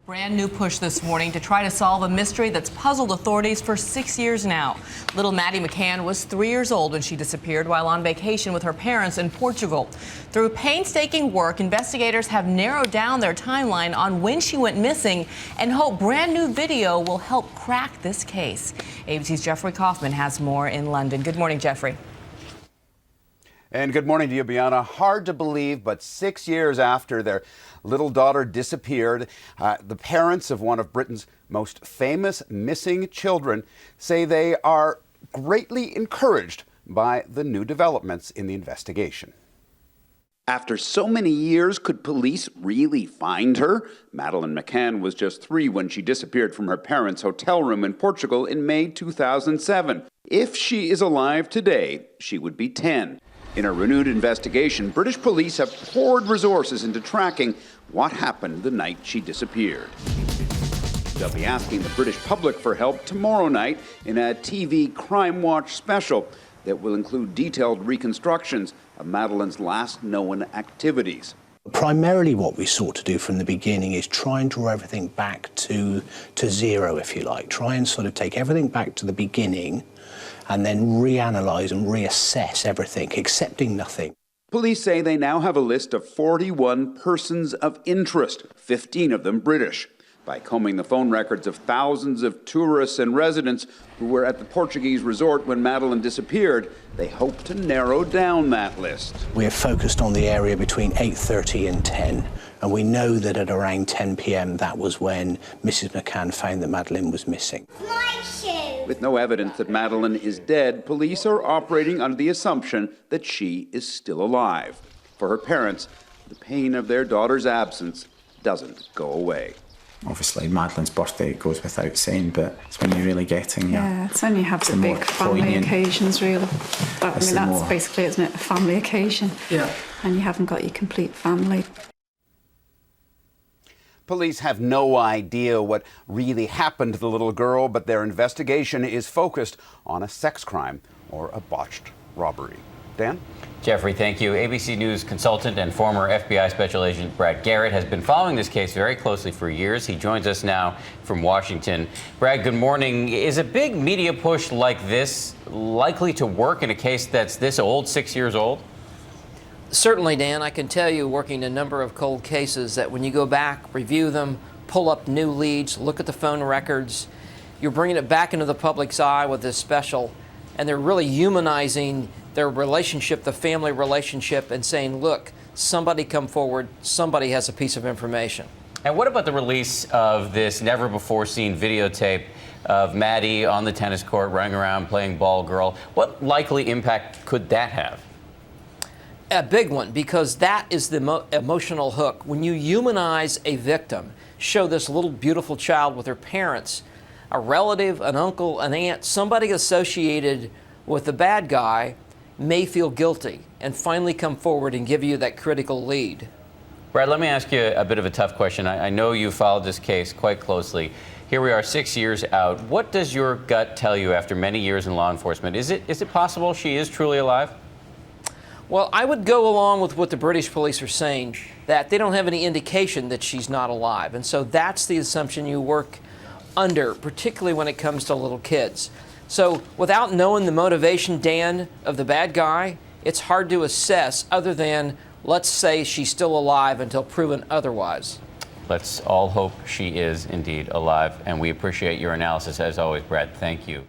Brand new push this morning to try to solve a mystery that's puzzled authorities for 6 years now. Little Maddie McCann was 3 years old when she disappeared while on vacation with her parents in Portugal. Through painstaking work, investigators have narrowed down their timeline on when she went missing and hope brand new video will help crack this case. ABC's Jeffrey Kaufman has more in London. Good morning, Jeffrey. And good morning to you, Bianna. Hard to believe, but 6 years after their little daughter disappeared, the parents of one of Britain's most famous missing children say they are greatly encouraged by the new developments in the investigation. After so many years, could police really find her? Madeline McCann was just 3 when she disappeared from her parents' hotel room in Portugal in May 2007. If she is alive today, she would be 10. In a renewed investigation, British police have poured resources into tracking what happened the night she disappeared. They'll be asking the British public for help tomorrow night in a TV Crime Watch special that will include detailed reconstructions of Madeline's last known activities. Primarily what we sought to do from the beginning is try and draw everything back to zero, if you like. Try and sort of take everything back to the beginning and then reanalyze and reassess everything, accepting nothing. Police say they now have a list of 41 persons of interest, 15 of them British. By combing the phone records of thousands of tourists and residents who were at the Portuguese resort when Madeline disappeared, they hope to narrow down that list. We have focused on the area between 8:30 and 10, and we know that at around 10 p.m. that was when Mrs. McCann found that Madeline was missing. With no evidence that Madeline is dead, police are operating under the assumption that she is still alive. For her parents, the pain of their daughter's absence doesn't go away. Obviously, Madeline's birthday goes without saying, but it's when you're really getting it's when you have the big family poignant occasions, really. That's basically, isn't it, a family occasion? Yeah. And you haven't got your complete family. Police have no idea what really happened to the little girl, but their investigation is focused on a sex crime or a botched robbery. Dan? Jeffrey, thank you. ABC News consultant and former FBI Special Agent Brad Garrett has been following this case very closely for years. He joins us now from Washington. Brad, good morning. Is a big media push like this likely to work in a case that's this old, 6 years old? Certainly, Dan. I can tell you, working a number of cold cases, that when you go back, review them, pull up new leads, look at the phone records, you're bringing it back into the public's eye with this special, and they're really humanizing their relationship, the family relationship, and saying, look, somebody come forward, somebody has a piece of information. And what about the release of this never-before-seen videotape of Maddie on the tennis court running around playing ball girl? What likely impact could that have? A big one, because that is the emotional hook. When you humanize a victim, show this little beautiful child with her parents, a relative, an uncle, an aunt, somebody associated with the bad guy may feel guilty and finally come forward and give you that critical lead. Brad, let me ask you a bit of a tough question. I know you followed this case quite closely. Here we are 6 years out. What does your gut tell you after many years in law enforcement? Is it possible she is truly alive? Well, I would go along with what the British police are saying, that they don't have any indication that she's not alive. And so that's the assumption you work under, particularly when it comes to little kids. So without knowing the motivation, Dan, of the bad guy, it's hard to assess other than, let's say she's still alive until proven otherwise. Let's all hope she is indeed alive. And we appreciate your analysis as always, Brad. Thank you.